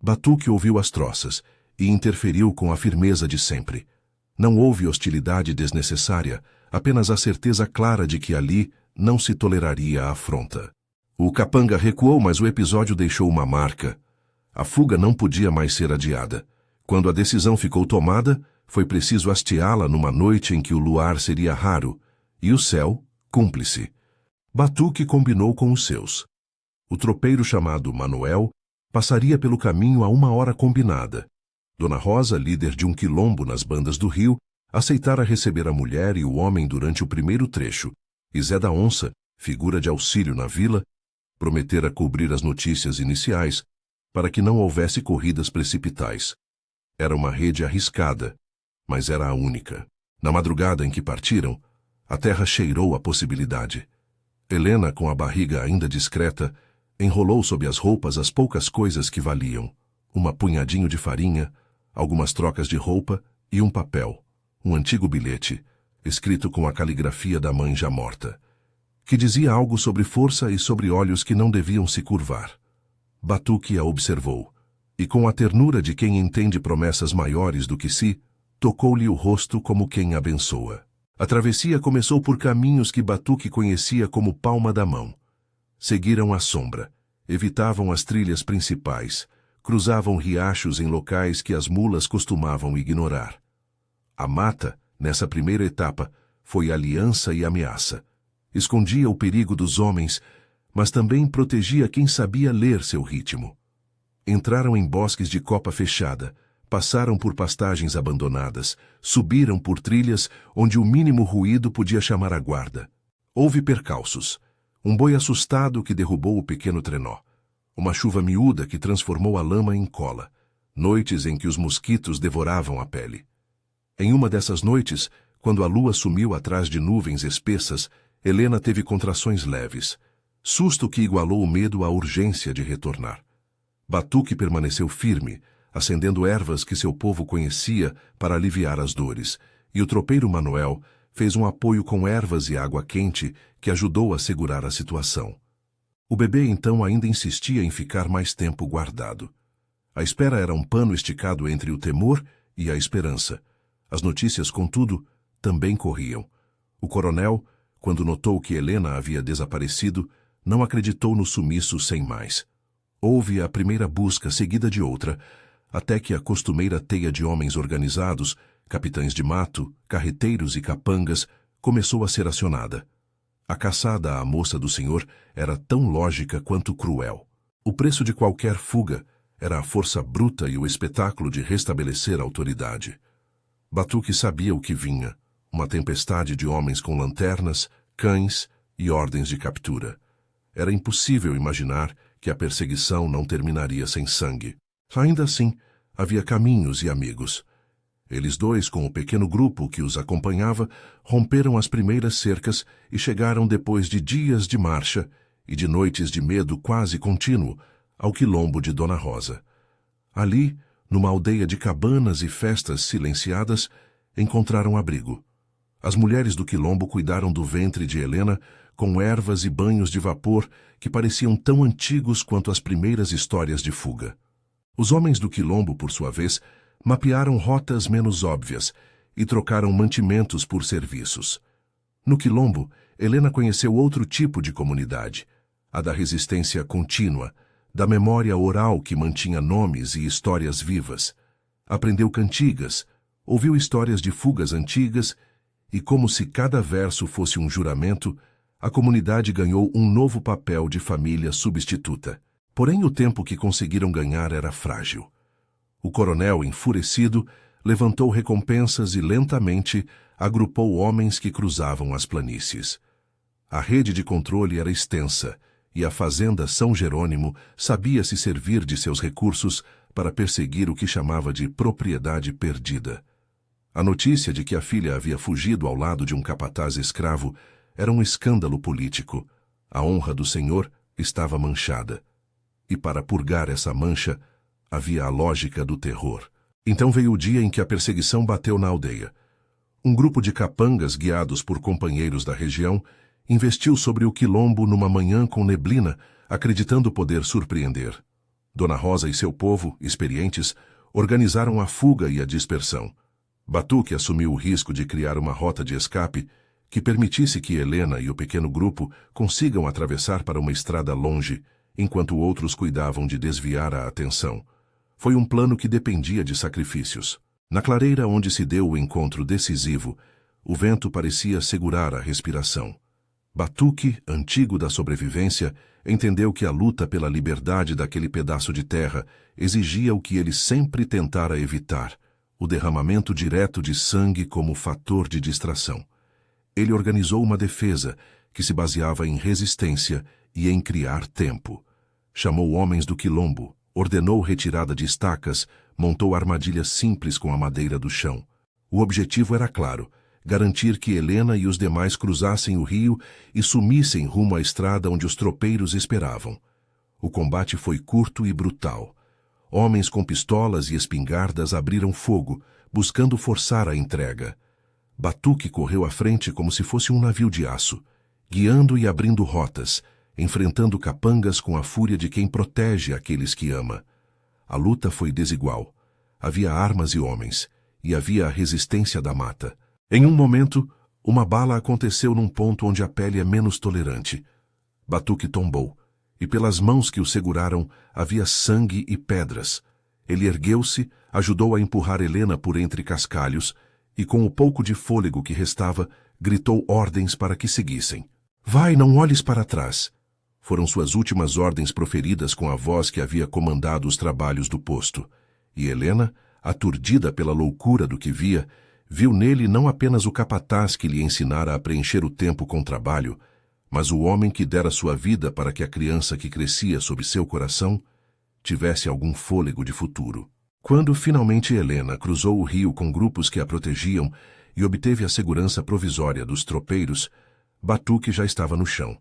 Batuque ouviu as troças e interferiu com a firmeza de sempre. Não houve hostilidade desnecessária, apenas a certeza clara de que ali não se toleraria a afronta. O capanga recuou, mas o episódio deixou uma marca. A fuga não podia mais ser adiada. Quando a decisão ficou tomada, foi preciso hasteá-la numa noite em que o luar seria raro e o céu cúmplice. Batuque combinou com os seus. O tropeiro chamado Manuel passaria pelo caminho a uma hora combinada. Dona Rosa, líder de um quilombo nas bandas do Rio, aceitara receber a mulher e o homem durante o primeiro trecho, e Zé da Onça, figura de auxílio na vila, prometera cobrir as notícias iniciais para que não houvesse corridas precipitais. Era uma rede arriscada, mas era a única. Na madrugada em que partiram, a terra cheirou a possibilidade. Helena, com a barriga ainda discreta, enrolou sob as roupas as poucas coisas que valiam: uma punhadinho de farinha, algumas trocas de roupa e um papel, um antigo bilhete, escrito com a caligrafia da mãe já morta, que dizia algo sobre força e sobre olhos que não deviam se curvar. Batuque a observou, e com a ternura de quem entende promessas maiores do que si, tocou-lhe o rosto como quem abençoa. A travessia começou por caminhos que Batuque conhecia como palma da mão. Seguiram a sombra, evitavam as trilhas principais, cruzavam riachos em locais que as mulas costumavam ignorar. A mata, nessa primeira etapa, foi aliança e ameaça. Escondia o perigo dos homens, mas também protegia quem sabia ler seu ritmo. Entraram em bosques de copa fechada, passaram por pastagens abandonadas, subiram por trilhas onde o mínimo ruído podia chamar a guarda. Houve percalços. Um boi assustado que derrubou o pequeno trenó. Uma chuva miúda que transformou a lama em cola. Noites em que os mosquitos devoravam a pele. Em uma dessas noites, quando a lua sumiu atrás de nuvens espessas, Helena teve contrações leves. Susto que igualou o medo à urgência de retornar. Batuque permaneceu firme, acendendo ervas que seu povo conhecia para aliviar as dores, e o tropeiro Manuel fez um apoio com ervas e água quente que ajudou a segurar a situação. O bebê então ainda insistia em ficar mais tempo guardado. A espera era um pano esticado entre o temor e a esperança. As notícias, contudo, também corriam. O coronel, quando notou que Helena havia desaparecido, não acreditou no sumiço sem mais. Houve a primeira busca seguida de outra, até que a costumeira teia de homens organizados, capitães de mato, carreteiros e capangas, começou a ser acionada. A caçada à moça do senhor era tão lógica quanto cruel. O preço de qualquer fuga era a força bruta e o espetáculo de restabelecer a autoridade. Batuque sabia o que vinha, uma tempestade de homens com lanternas, cães e ordens de captura. Era impossível imaginar que a perseguição não terminaria sem sangue. Ainda assim, havia caminhos e amigos. Eles dois, com o pequeno grupo que os acompanhava, romperam as primeiras cercas e chegaram depois de dias de marcha e de noites de medo quase contínuo ao quilombo de Dona Rosa. Ali, numa aldeia de cabanas e festas silenciadas, encontraram abrigo. As mulheres do quilombo cuidaram do ventre de Helena com ervas e banhos de vapor que pareciam tão antigos quanto as primeiras histórias de fuga. Os homens do quilombo, por sua vez, mapearam rotas menos óbvias e trocaram mantimentos por serviços. No quilombo, Helena conheceu outro tipo de comunidade, a da resistência contínua, da memória oral que mantinha nomes e histórias vivas. Aprendeu cantigas, ouviu histórias de fugas antigas e, como se cada verso fosse um juramento, a comunidade ganhou um novo papel de família substituta. Porém, o tempo que conseguiram ganhar era frágil. O coronel, enfurecido, levantou recompensas e lentamente agrupou homens que cruzavam as planícies. A rede de controle era extensa e a fazenda São Jerônimo sabia se servir de seus recursos para perseguir o que chamava de propriedade perdida. A notícia de que a filha havia fugido ao lado de um capataz escravo era um escândalo político. A honra do senhor estava manchada. E para purgar essa mancha, havia a lógica do terror. Então veio o dia em que a perseguição bateu na aldeia. Um grupo de capangas, guiados por companheiros da região, investiu sobre o quilombo numa manhã com neblina, acreditando poder surpreender. Dona Rosa e seu povo, experientes, organizaram a fuga e a dispersão. Batuque assumiu o risco de criar uma rota de escape que permitisse que Helena e o pequeno grupo consigam atravessar para uma estrada longe, enquanto outros cuidavam de desviar a atenção. Foi um plano que dependia de sacrifícios. Na clareira onde se deu o encontro decisivo, o vento parecia segurar a respiração. Batuque, antigo da sobrevivência, entendeu que a luta pela liberdade daquele pedaço de terra exigia o que ele sempre tentara evitar: o derramamento direto de sangue como fator de distração. Ele organizou uma defesa que se baseava em resistência e em criar tempo. Chamou homens do quilombo, ordenou retirada de estacas, montou armadilhas simples com a madeira do chão. O objetivo era claro: garantir que Helena e os demais cruzassem o rio e sumissem rumo à estrada onde os tropeiros esperavam. O combate foi curto e brutal. Homens com pistolas e espingardas abriram fogo, buscando forçar a entrega. Batuque correu à frente como se fosse um navio de aço, guiando e abrindo rotas, enfrentando capangas com a fúria de quem protege aqueles que ama. A luta foi desigual. Havia armas e homens, e havia a resistência da mata. Em um momento, uma bala aconteceu num ponto onde a pele é menos tolerante. Batuque tombou, e pelas mãos que o seguraram havia sangue e pedras. Ele ergueu-se, ajudou a empurrar Helena por entre cascalhos, e com o pouco de fôlego que restava, gritou ordens para que seguissem. "Vai, não olhes para trás!" Foram suas últimas ordens proferidas com a voz que havia comandado os trabalhos do posto. E Helena, aturdida pela loucura do que via, viu nele não apenas o capataz que lhe ensinara a preencher o tempo com trabalho, mas o homem que dera sua vida para que a criança que crescia sob seu coração tivesse algum fôlego de futuro. Quando finalmente Helena cruzou o rio com grupos que a protegiam e obteve a segurança provisória dos tropeiros, Batuque já estava no chão.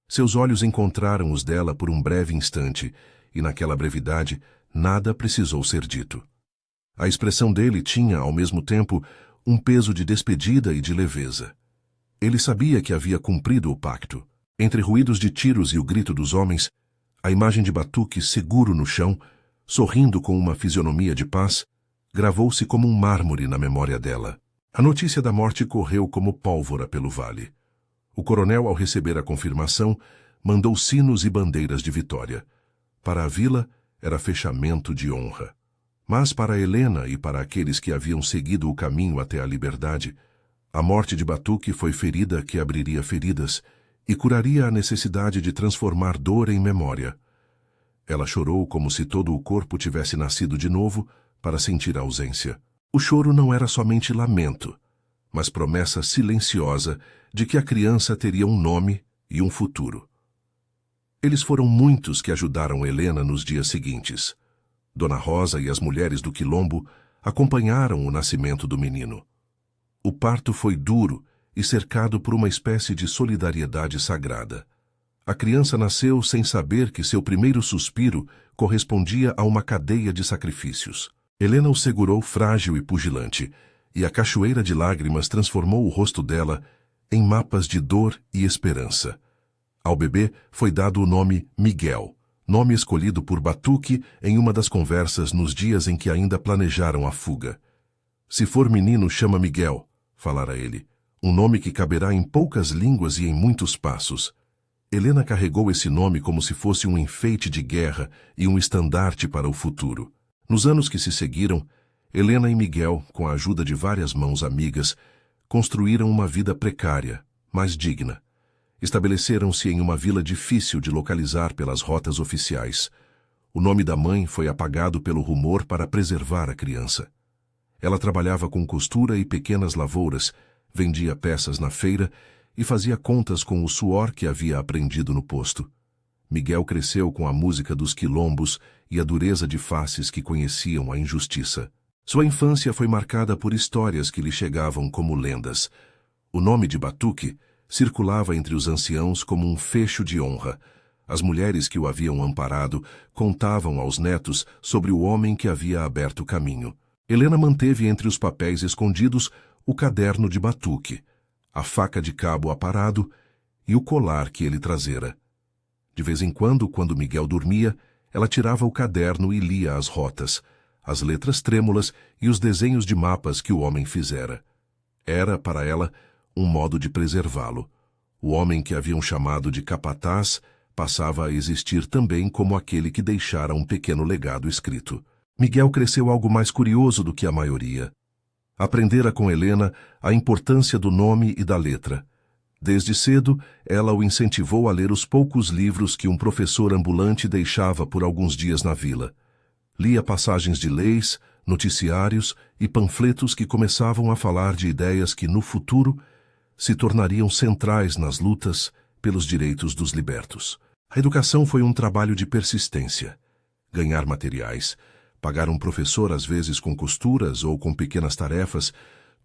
Seus olhos encontraram os dela por um breve instante, e naquela brevidade nada precisou ser dito. A expressão dele tinha, ao mesmo tempo, um peso de despedida e de leveza. Ele sabia que havia cumprido o pacto. Entre ruídos de tiros e o grito dos homens, a imagem de Batuque seguro no chão, sorrindo com uma fisionomia de paz, gravou-se como um mármore na memória dela. A notícia da morte correu como pólvora pelo vale. O coronel, ao receber a confirmação, mandou sinos e bandeiras de vitória. Para a vila, era fechamento de honra. Mas para Helena e para aqueles que haviam seguido o caminho até a liberdade, a morte de Batuque foi ferida que abriria feridas e curaria a necessidade de transformar dor em memória. Ela chorou como se todo o corpo tivesse nascido de novo para sentir a ausência. O choro não era somente lamento, mas promessa silenciosa de que a criança teria um nome e um futuro. Eles foram muitos que ajudaram Helena nos dias seguintes. Dona Rosa e as mulheres do quilombo acompanharam o nascimento do menino. O parto foi duro e cercado por uma espécie de solidariedade sagrada. A criança nasceu sem saber que seu primeiro suspiro correspondia a uma cadeia de sacrifícios. Helena o segurou frágil e pugilante, e a cachoeira de lágrimas transformou o rosto dela em mapas de dor e esperança. Ao bebê foi dado o nome Miguel, nome escolhido por Batuque em uma das conversas nos dias em que ainda planejaram a fuga. "Se for menino, chama Miguel", falara ele, "um nome que caberá em poucas línguas e em muitos passos." Helena carregou esse nome como se fosse um enfeite de guerra e um estandarte para o futuro. Nos anos que se seguiram, Helena e Miguel, com a ajuda de várias mãos amigas, construíram uma vida precária, mas digna. Estabeleceram-se em uma vila difícil de localizar pelas rotas oficiais. O nome da mãe foi apagado pelo rumor para preservar a criança. Ela trabalhava com costura e pequenas lavouras, vendia peças na feira e fazia contas com o suor que havia aprendido no posto. Miguel cresceu com a música dos quilombos e a dureza de faces que conheciam a injustiça. Sua infância foi marcada por histórias que lhe chegavam como lendas. O nome de Batuque circulava entre os anciãos como um fecho de honra. As mulheres que o haviam amparado contavam aos netos sobre o homem que havia aberto caminho. Helena manteve entre os papéis escondidos o caderno de Batuque, a faca de cabo aparado e o colar que ele trazera. De vez em quando Miguel dormia, ela tirava o caderno e lia as rotas, as letras trêmulas e os desenhos de mapas que o homem fizera. Era, para ela, um modo de preservá-lo. O homem que haviam chamado de capataz passava a existir também como aquele que deixara um pequeno legado escrito. Miguel cresceu algo mais curioso do que a maioria. Aprendera com Helena a importância do nome e da letra. Desde cedo, ela o incentivou a ler os poucos livros que um professor ambulante deixava por alguns dias na vila. Lia passagens de leis, noticiários e panfletos que começavam a falar de ideias que, no futuro, se tornariam centrais nas lutas pelos direitos dos libertos. A educação foi um trabalho de persistência. Ganhar materiais, pagar um professor às vezes com costuras ou com pequenas tarefas,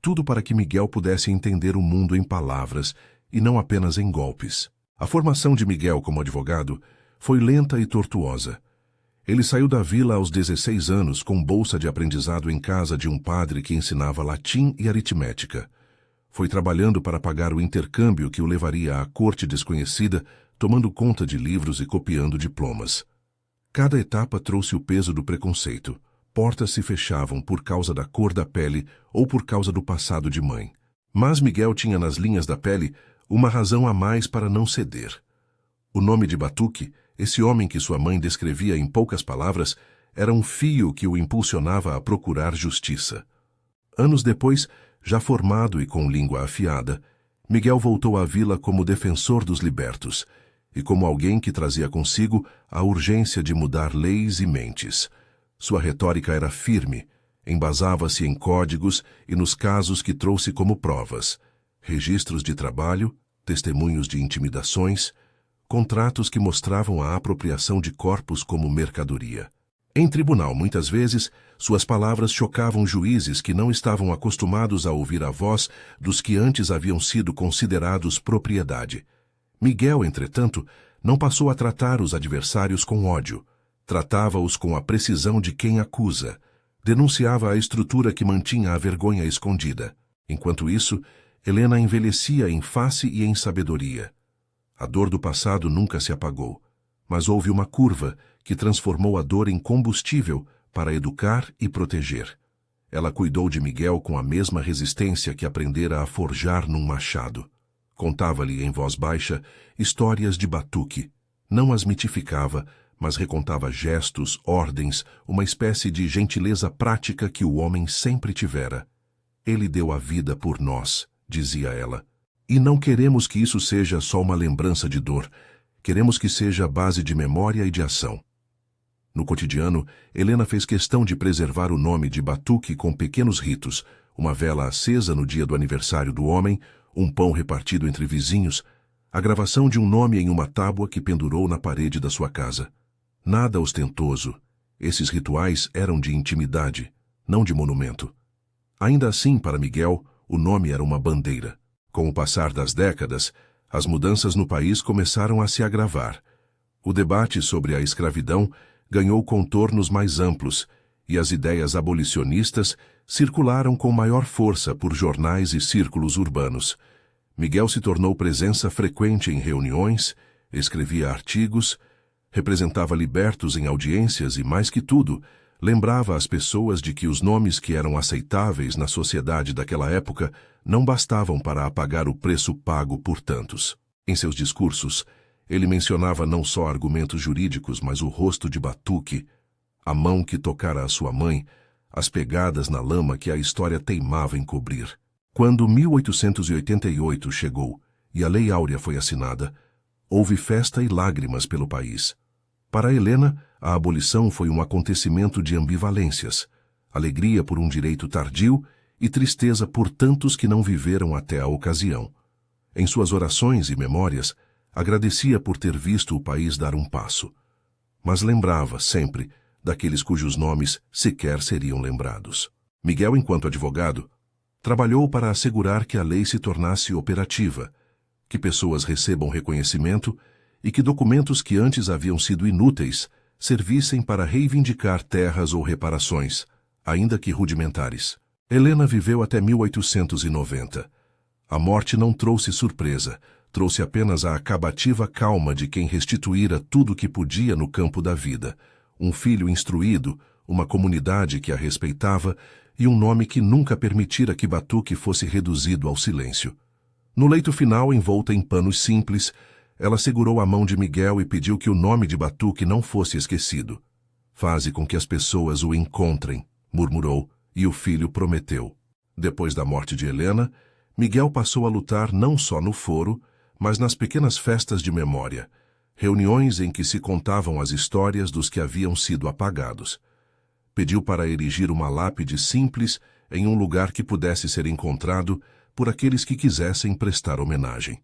tudo para que Miguel pudesse entender o mundo em palavras e não apenas em golpes. A formação de Miguel como advogado foi lenta e tortuosa. Ele saiu da vila aos 16 anos com bolsa de aprendizado em casa de um padre que ensinava latim e aritmética. Foi trabalhando para pagar o intercâmbio que o levaria à corte desconhecida, tomando conta de livros e copiando diplomas. Cada etapa trouxe o peso do preconceito. Portas se fechavam por causa da cor da pele ou por causa do passado de mãe. Mas Miguel tinha nas linhas da pele uma razão a mais para não ceder. O nome de Batuque, esse homem que sua mãe descrevia em poucas palavras, era um fio que o impulsionava a procurar justiça. Anos depois, já formado e com língua afiada, Miguel voltou à vila como defensor dos libertos e como alguém que trazia consigo a urgência de mudar leis e mentes. Sua retórica era firme, embasava-se em códigos e nos casos que trouxe como provas: registros de trabalho, testemunhos de intimidações, contratos que mostravam a apropriação de corpos como mercadoria. Em tribunal, muitas vezes, suas palavras chocavam juízes que não estavam acostumados a ouvir a voz dos que antes haviam sido considerados propriedade. Miguel, entretanto, não passou a tratar os adversários com ódio. Tratava-os com a precisão de quem acusa. Denunciava a estrutura que mantinha a vergonha escondida. Enquanto isso, Helena envelhecia em face e em sabedoria. A dor do passado nunca se apagou, mas houve uma curva que transformou a dor em combustível para educar e proteger. Ela cuidou de Miguel com a mesma resistência que aprendera a forjar num machado. Contava-lhe em voz baixa histórias de Batuque. Não as mitificava, mas recontava gestos, ordens, uma espécie de gentileza prática que o homem sempre tivera. Ele deu a vida por nós, dizia ela. E não queremos que isso seja só uma lembrança de dor. Queremos que seja base de memória e de ação. No cotidiano, Helena fez questão de preservar o nome de Batuque com pequenos ritos, uma vela acesa no dia do aniversário do homem, um pão repartido entre vizinhos, a gravação de um nome em uma tábua que pendurou na parede da sua casa. Nada ostentoso. Esses rituais eram de intimidade, não de monumento. Ainda assim, para Miguel, o nome era uma bandeira. Com o passar das décadas, as mudanças no país começaram a se agravar. O debate sobre a escravidão ganhou contornos mais amplos e as ideias abolicionistas circularam com maior força por jornais e círculos urbanos. Miguel se tornou presença frequente em reuniões, escrevia artigos, representava libertos em audiências e, mais que tudo, lembrava as pessoas de que os nomes que eram aceitáveis na sociedade daquela época não bastavam para apagar o preço pago por tantos. Em seus discursos, ele mencionava não só argumentos jurídicos, mas o rosto de Batuque, a mão que tocara a sua mãe, as pegadas na lama que a história teimava em cobrir. Quando 1888 chegou e a Lei Áurea foi assinada, houve festa e lágrimas pelo país. Para Helena, a abolição foi um acontecimento de ambivalências, alegria por um direito tardio e tristeza por tantos que não viveram até a ocasião. Em suas orações e memórias, agradecia por ter visto o país dar um passo, mas lembrava, sempre, daqueles cujos nomes sequer seriam lembrados. Miguel, enquanto advogado, trabalhou para assegurar que a lei se tornasse operativa, que pessoas recebam reconhecimento e que documentos que antes haviam sido inúteis servissem para reivindicar terras ou reparações, ainda que rudimentares. Helena viveu até 1890. A morte não trouxe surpresa, trouxe apenas a acabativa calma de quem restituíra tudo o que podia no campo da vida: um filho instruído, uma comunidade que a respeitava e um nome que nunca permitira que Batuque fosse reduzido ao silêncio. No leito final, envolta em panos simples, ela segurou a mão de Miguel e pediu que o nome de Batuque não fosse esquecido. Faze com que as pessoas o encontrem, murmurou, e o filho prometeu. Depois da morte de Helena, Miguel passou a lutar não só no foro, mas nas pequenas festas de memória, reuniões em que se contavam as histórias dos que haviam sido apagados. Pediu para erigir uma lápide simples em um lugar que pudesse ser encontrado por aqueles que quisessem prestar homenagem.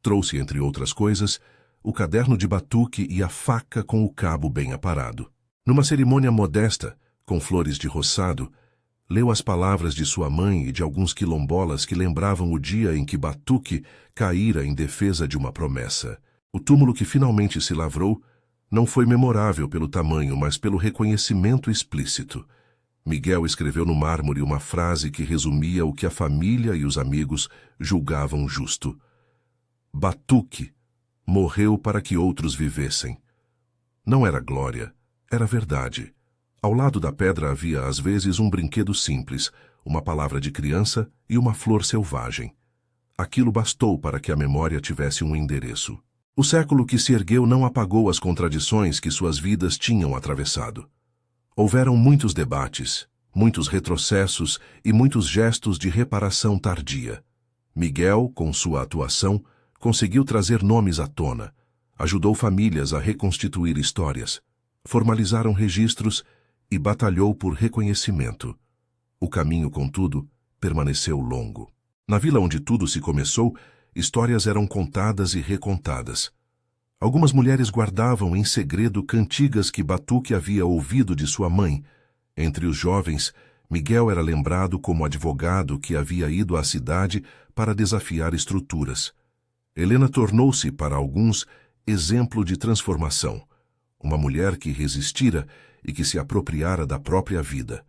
Trouxe, entre outras coisas, o caderno de Batuque e a faca com o cabo bem aparado. Numa cerimônia modesta, com flores de roçado, leu as palavras de sua mãe e de alguns quilombolas que lembravam o dia em que Batuque caíra em defesa de uma promessa. O túmulo que finalmente se lavrou não foi memorável pelo tamanho, mas pelo reconhecimento explícito. Miguel escreveu no mármore uma frase que resumia o que a família e os amigos julgavam justo. Batuque morreu para que outros vivessem. Não era glória, era verdade. Ao lado da pedra havia, às vezes, um brinquedo simples, uma palavra de criança e uma flor selvagem. Aquilo bastou para que a memória tivesse um endereço. O século que se ergueu não apagou as contradições que suas vidas tinham atravessado. Houveram muitos debates, muitos retrocessos e muitos gestos de reparação tardia. Miguel, com sua atuação, conseguiu trazer nomes à tona, ajudou famílias a reconstituir histórias, formalizaram registros e batalhou por reconhecimento. O caminho, contudo, permaneceu longo. Na vila onde tudo se começou, histórias eram contadas e recontadas. Algumas mulheres guardavam em segredo cantigas que Batuque havia ouvido de sua mãe. Entre os jovens, Miguel era lembrado como advogado que havia ido à cidade para desafiar estruturas. Helena tornou-se, para alguns, exemplo de transformação. Uma mulher que resistira e que se apropriara da própria vida.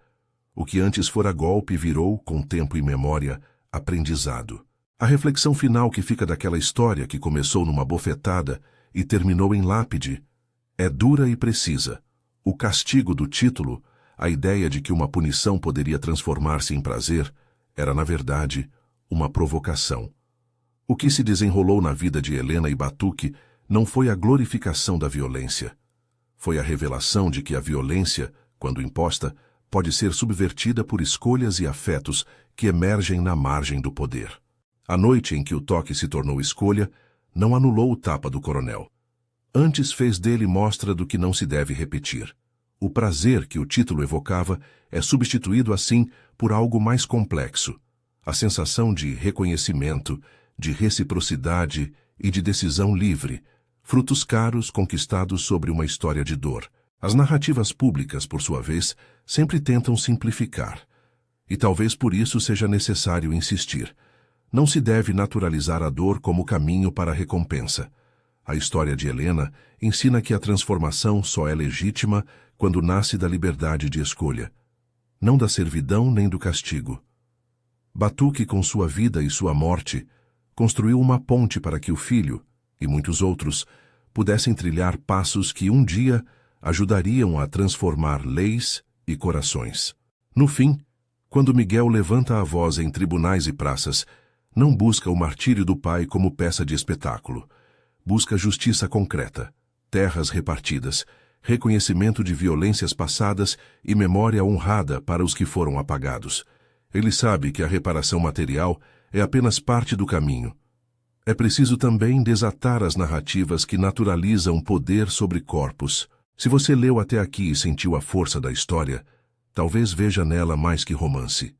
O que antes fora golpe virou, com tempo e memória, aprendizado. A reflexão final que fica daquela história que começou numa bofetada e terminou em lápide é dura e precisa. O castigo do título, a ideia de que uma punição poderia transformar-se em prazer, era, na verdade, uma provocação. O que se desenrolou na vida de Helena e Batuque não foi a glorificação da violência. Foi a revelação de que a violência, quando imposta, pode ser subvertida por escolhas e afetos que emergem na margem do poder. A noite em que o toque se tornou escolha, não anulou o tapa do coronel. Antes fez dele mostra do que não se deve repetir. O prazer que o título evocava é substituído assim por algo mais complexo. A sensação de reconhecimento, de reciprocidade e de decisão livre, frutos caros conquistados sobre uma história de dor. As narrativas públicas, por sua vez, sempre tentam simplificar. E talvez por isso seja necessário insistir. Não se deve naturalizar a dor como caminho para a recompensa. A história de Helena ensina que a transformação só é legítima quando nasce da liberdade de escolha, não da servidão nem do castigo. Batuque, com sua vida e sua morte, construiu uma ponte para que o filho, e muitos outros, pudessem trilhar passos que um dia ajudariam a transformar leis e corações. No fim, quando Miguel levanta a voz em tribunais e praças, não busca o martírio do pai como peça de espetáculo. Busca justiça concreta, terras repartidas, reconhecimento de violências passadas e memória honrada para os que foram apagados. Ele sabe que a reparação material é apenas parte do caminho. É preciso também desatar as narrativas que naturalizam poder sobre corpos. Se você leu até aqui e sentiu a força da história, talvez veja nela mais que romance.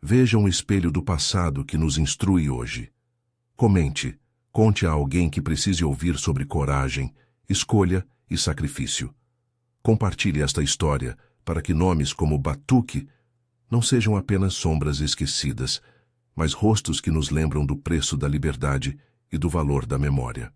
Veja um espelho do passado que nos instrui hoje. Comente, conte a alguém que precise ouvir sobre coragem, escolha e sacrifício. Compartilhe esta história para que nomes como Batuque não sejam apenas sombras esquecidas, mas rostos que nos lembram do preço da liberdade e do valor da memória.